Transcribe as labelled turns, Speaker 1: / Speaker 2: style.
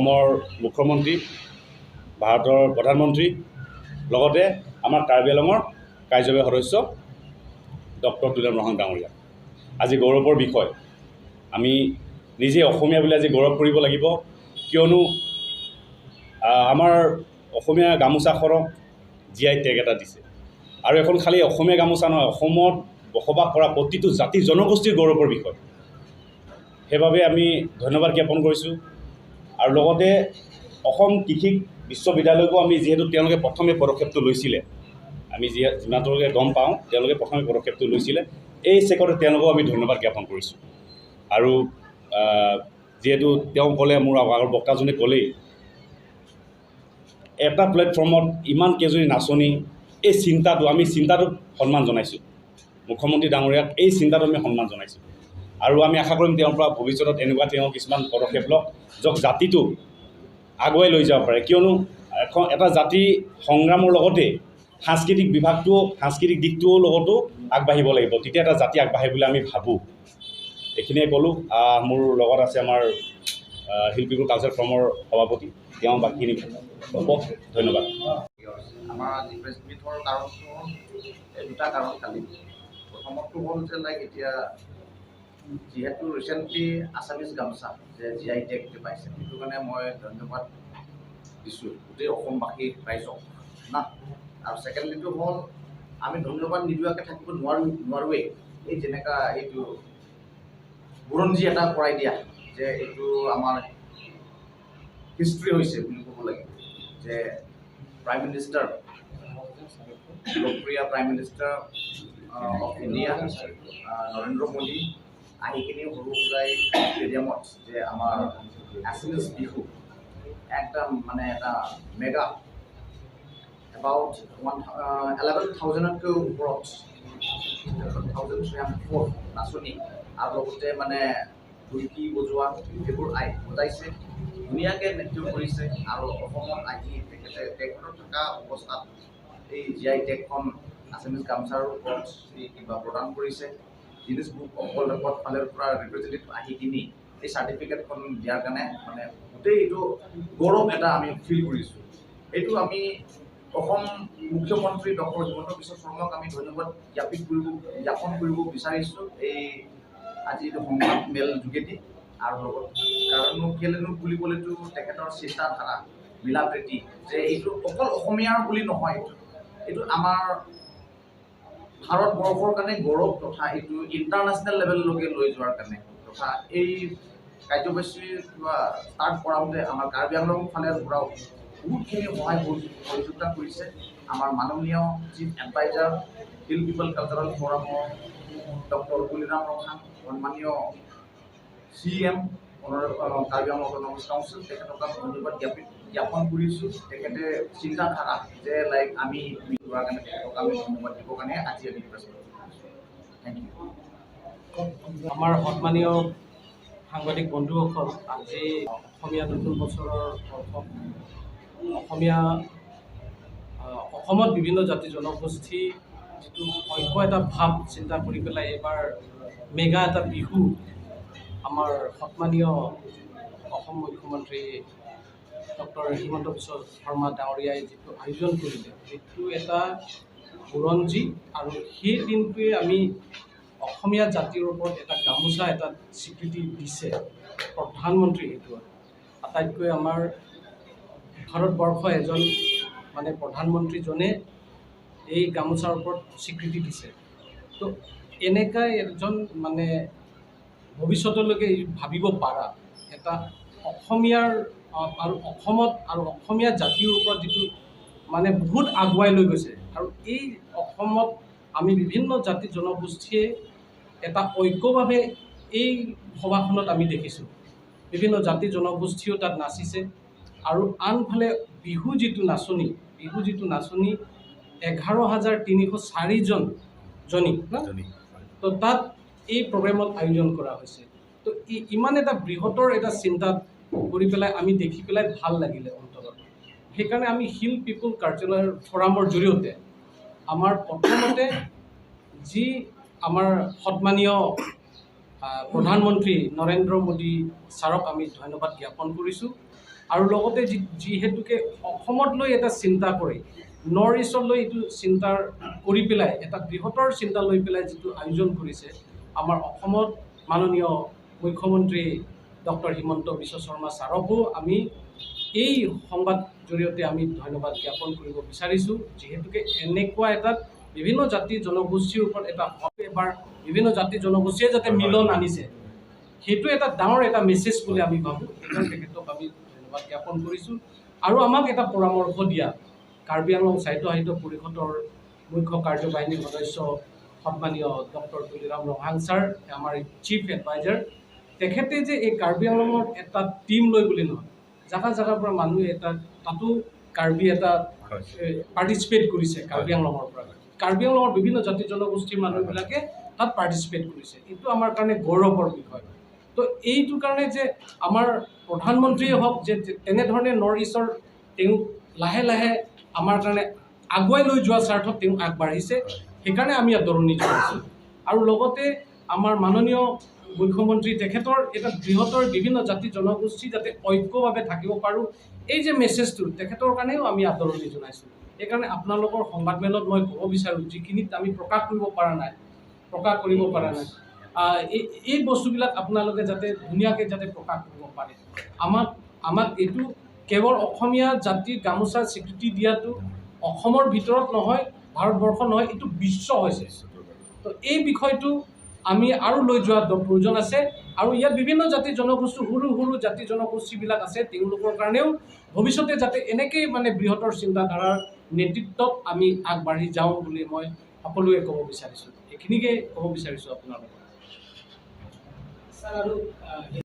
Speaker 1: অসমৰ মুখ্যমন্ত্ৰী, ভাৰতৰ প্ৰধানমন্ত্ৰী, লগতে আমাৰ কাৰ্বি আংলঙৰ কাৰ্যবাহী সদস্য ডক্টৰ তুলেন বৰা ডাঙৰীয়া। আজি গৌৰৱৰ বিষয়, আমি নিজে অসমীয়া বুলি আজি গৌৰৱ কৰিব লাগিব, কিয়নো আমাৰ অসমীয়া গামোচাখনক GI টেগ এটা দিছে। আৰু এখন খালী অসমীয়া গামোচা নহয়, অসমত বসবাস কৰা প্ৰতিটো জাতি জনগোষ্ঠীৰ গৌৰৱৰ বিষয়। সেইবাবে আমি ধন্যবাদ জ্ঞাপন কৰিছোঁ। আৰু লগতে অসম কৃষি বিশ্ববিদ্যালয়কো আমি যিহেতু তেওঁলোকে প্ৰথমে পদক্ষেপটো লৈছিলে, আমি যিমানটোলৈকে গম পাওঁ তেওঁলোকে প্ৰথমে পদক্ষেপটো লৈছিলে, এই চেকতে তেওঁলোকো আমি ধন্যবাদ জ্ঞাপন কৰিছোঁ। আৰু যিহেতু তেওঁ ক'লে, মোৰ আগৰ বক্তাজনে ক'লেই, এটা প্লেটফৰ্মত ইমান কেইজনী নাচনী, এই আমি চিন্তাটোক সন্মান জনাইছোঁ। মুখ্যমন্ত্ৰী ডাঙৰীয়াক এই চিন্তাটো আমি সন্মান জনাইছোঁ। আৰু আমি আশা কৰিম তেওঁৰ পৰা ভৱিষ্যতত এনেকুৱা তেওঁ কিছুমান পদক্ষেপ লওক, য'ত জাতিটো আগুৱাই লৈ যাব পাৰে। কিয়নো এটা জাতি সংগ্ৰামৰ লগতে সাংস্কৃতিক দিশটোৰ লগতো আগবাঢ়িব লাগিব, তেতিয়া এটা জাতি আগবাঢ়ে বুলি আমি ভাবোঁ। এইখিনিয়ে ক'লোঁ। মোৰ লগত আছে আমাৰ শিল্পীবোৰ কালচাৰ ফৰ্মৰ সভাপতি, তেওঁ বাকীখিনি হ'ব। ধন্যবাদ।
Speaker 2: আমাৰ আজি প্ৰেছ মিটৰ কাৰণটো হ'ল দুটা কাৰণ খালি। প্ৰথমটো হ'ল যে এতিয়া যিহেতু ৰিচেণ্টলি আছামিজ গামোচা যে GI টেগ পাইছে, সেইটো কাৰণে মই ধন্যবাদ দিছোঁ গোটেই অসমবাসী ৰাইজক না। আৰু ছেকেণ্ডলিটো হ'ল আমি ধন্যবাদ নিদিয়াকৈ থাকিব নোৱাৰোৱেই। এই যেনেকুৱা এইটো বুৰঞ্জী এটা কৰাই দিয়া যে এইটো আমাৰ হিষ্ট্ৰী হৈছে বুলি ক'ব লাগিব, যে প্ৰাইম মিনিষ্টাৰ, লোকপ্ৰিয় prime minister of India Narendra Modi আহি কিনি সৰু সুৰাই ষ্টেডিয়ামত যে আমাৰ আছামিজ বিহু একদম এটা মেগা এবাউট 11,000তকৈ ওপৰত 11,304 নাচনী আৰু লগতে ঢুলকি বজোৱা এইবোৰ বজাইছে, ধুনীয়াকৈ নৃত্য কৰিছে। আৰু অসমত আহি তেখেতৰ থকা অৱস্থাত এই GI টেগখন আছামিজ গামোচাৰ ওপৰত কিবা প্ৰদান কৰিছে। Guinness book of world record ফালৰ পৰা ৰিপ্ৰেজেণ্টেটিভ আহি কিনি এই চাৰ্টিফিকেটখন দিয়াৰ কাৰণে গোটেই এইটো গৌৰৱ এটা আমি ফিল কৰিছোঁ। এইটো আমি অসম মুখ্যমন্ত্ৰী ডক্টৰ হিমন্ত বিশ্ব শৰ্মাক আমি ধন্যবাদ জ্ঞাপন কৰিব বিচাৰিছোঁ এই আজি এইটো সংবাদ মেল যোগেদি। আৰু লগত কাৰণনো কেলেনো বুলি ক'লেতো তেখেতৰ চিন্তাধাৰা মিলা প্ৰীতি, যে এইটো অকল অসমীয়াৰ বুলি নহয়, এইটো আমাৰ ভাৰতবৰ্ষৰ কাৰণে গৌৰৱ, তথা এইটো ইণ্টাৰনেশ্যনেল লেভেললৈকে লৈ যোৱাৰ কাৰণে, তথা এই কাৰ্যসূচী ষ্টাৰ্ট কৰাওঁতে আমাৰ কাৰ্বি আংলং ফালৰ পৰাও বহুতখিনি সহায় সহযোগিতা কৰিছে। আমাৰ মাননীয় চিফ এডভাইজাৰ হিল পিপল কালচাৰেল ফৰামৰ ডক্টৰ কুলিৰাম ৰখান, সন্মানীয় CM Karbi Anglong autonomous council, তেখেতক ধন্যবাদ জ্ঞাপন কৰিছোঁ। তেখেতে চিন্তাধাৰা যে আমি লোৱাৰ কাৰণে তেখেতক আমি ধন্যবাদ দিবৰ কাৰণে আজি আমি প্ৰেছ কৰিছোঁ। Thank you.
Speaker 3: আমাৰ সন্মানীয় সাংবাদিক বন্ধুসকল, আজি অসমীয়া নতুন বছৰৰ অসমত বিভিন্ন জাতি জনগোষ্ঠী যিটো ঐক্য এটা ভাৱ চিন্তা কৰি পেলাই এইবাৰ মেগা এটা বিহু আমাৰ সন্মানীয় অসম মুখ্যমন্ত্ৰী ডক্টৰ হিমন্ত বিশ্ব শৰ্মা ডাঙৰীয়াই যিটো আয়োজন কৰিলে, সেইটো এটা বুৰঞ্জী। আৰু সেই দিনটোৱে আমি অসমীয়া জাতিৰ ওপৰত এটা গামোচা এটা স্বীকৃতি দিছে প্ৰধানমন্ত্ৰী। সেইটো আটাইতকৈ আমাৰ ভাৰতবৰ্ষ এজন প্ৰধানমন্ত্ৰীজনে এই গামোচাৰ ওপৰত স্বীকৃতি দিছে। তো এনেকাই এজন ভৱিষ্যতলৈকে ভাবিব পাৰা এটা অসমীয়াৰ আৰু অসমত আৰু অসমীয়া জাতিৰ ওপৰত যিটো বহুত আগুৱাই লৈ গৈছে। আৰু এই অসমত আমি বিভিন্ন জাতি জনগোষ্ঠীয়ে এটা ঐক্যভাৱে এই সভাখনত আমি দেখিছোঁ। বিভিন্ন জাতি জনগোষ্ঠীও তাত নাচিছে। আৰু আনফালে বিহু যিটো নাচনী 11,304 জনী তো তাত এই প্ৰগ্ৰেমত আয়োজন কৰা হৈছে। তো ইমান এটা বৃহত্তৰ এটা চিন্তা কৰি পেলাই আমি দেখি পেলাই ভাল লাগিলে অন্তৰত। সেইকাৰণে আমি হিল পিপল কালচাৰেল ফৰামৰ জৰিয়তে আমাৰ প্ৰথমতে যি আমাৰ সন্মানীয় প্ৰধানমন্ত্ৰী নৰেন্দ্ৰ মোদী ছাৰক আমি ধন্যবাদ জ্ঞাপন কৰিছোঁ। আৰু লগতে যিহেতুকে অসমত লৈ এটা চিন্তা কৰে, নৰ্থ ইষ্টলৈ এইটো চিন্তা কৰি পেলাই এটা বৃহত্তৰ চিন্তা লৈ পেলাই যিটো আয়োজন কৰিছে আমাৰ অসমত মাননীয় মুখ্যমন্ত্ৰী ডক্টৰ হিমন্ত বিশ্ব শৰ্মা ছাৰকো আমি এই সংবাদ জৰিয়তে আমি ধন্যবাদ জ্ঞাপন কৰিব বিচাৰিছোঁ, যিহেতুকে এনেকুৱা এটা বিভিন্ন জাতি জনগোষ্ঠীৰ ওপৰত এটা এবাৰ বিভিন্ন জাতি জনগোষ্ঠীয়ে যাতে মিলন আনিছে, সেইটো এটা ডাঙৰ এটা মেছেজ বুলি আমি ভাবোঁ। সেইকাৰণে তেখেতক আমি ধন্যবাদ জ্ঞাপন কৰিছোঁ। আৰু আমাক এটা পৰামৰ্শ দিয়া কাৰ্বি আংলং সাহিত্য পৰিষদৰ মুখ্য কাৰ্যবাহিনী সদস্য সন্মানীয় ডক্টৰ তুলিৰাম ৰহাং ছাৰ, আমাৰ চিফ এডভাইজাৰ, তেখেতে যে এই কাৰ্বি আংলঙৰ এটা টিম লৈ বুলি নহয়, জেগাৰ পৰা মানুহে এটা তাতো কাৰ্বি এটা পাৰ্টিচিপেট কৰিছে কাৰ্বি আংলঙৰ পৰা। কাৰ্বি আংলঙৰ বিভিন্ন জাতি জনগোষ্ঠীৰ মানুহবিলাকে তাত পাৰ্টিচিপেট কৰিছে, এইটো আমাৰ কাৰণে গৌৰৱৰ বিষয়। তো এইটো কাৰণে যে আমাৰ প্ৰধানমন্ত্ৰীয়ে হওক যে তেনেধৰণে নৰ্থ ইষ্টৰ তেওঁ লাহে লাহে আমাৰ কাৰণে আগুৱাই লৈ যোৱাৰ স্বাৰ্থত তেওঁ আগবাঢ়িছে, সেইকাৰণে আমি আদৰণি জনাইছোঁ। আৰু লগতে আমাৰ মাননীয় মুখ্যমন্ত্ৰী তেখেতৰ এটা বৃহত্তৰ বিভিন্ন জাতি জনগোষ্ঠী যাতে ঐক্যভাৱে থাকিব পাৰোঁ, এই যে মেছেজটো তেখেতৰ কাৰণেও আমি আদৰণি জনাইছোঁ। সেইকাৰণে আপোনালোকৰ সংবাদমেলত মই ক'ব বিচাৰোঁ, যিখিনিত আমি প্ৰকাশ কৰিব পৰা নাই এই বস্তুবিলাক আপোনালোকে যাতে ধুনীয়াকৈ যাতে প্ৰকাশ কৰিব পাৰে। আমাক এইটো কেৱল অসমীয়া জাতিৰ গামোচাৰ স্বীকৃতি দিয়াটো অসমৰ ভিতৰত নহয়, ভাৰতবৰ্ষ নহয়, এইটো বিশ্ব হৈছে। তো এই বিষয়টো আমি আৰু লৈ যোৱাৰ প্ৰয়োজন আছে। আৰু ইয়াত বিভিন্ন জাতি জনগোষ্ঠী সৰু জাতি জনগোষ্ঠীবিলাক আছে, তেওঁলোকৰ কাৰণেও ভৱিষ্যতে যাতে এনেকেই মানে বৃহত্তৰ চিন্তাধাৰাৰ নেতৃত্বত আমি আগবাঢ়ি যাওঁ বুলি মই সকলোৱে ক'ব বিচাৰিছোঁ। এইখিনিকে ক'ব বিচাৰিছোঁ আপোনালোকক।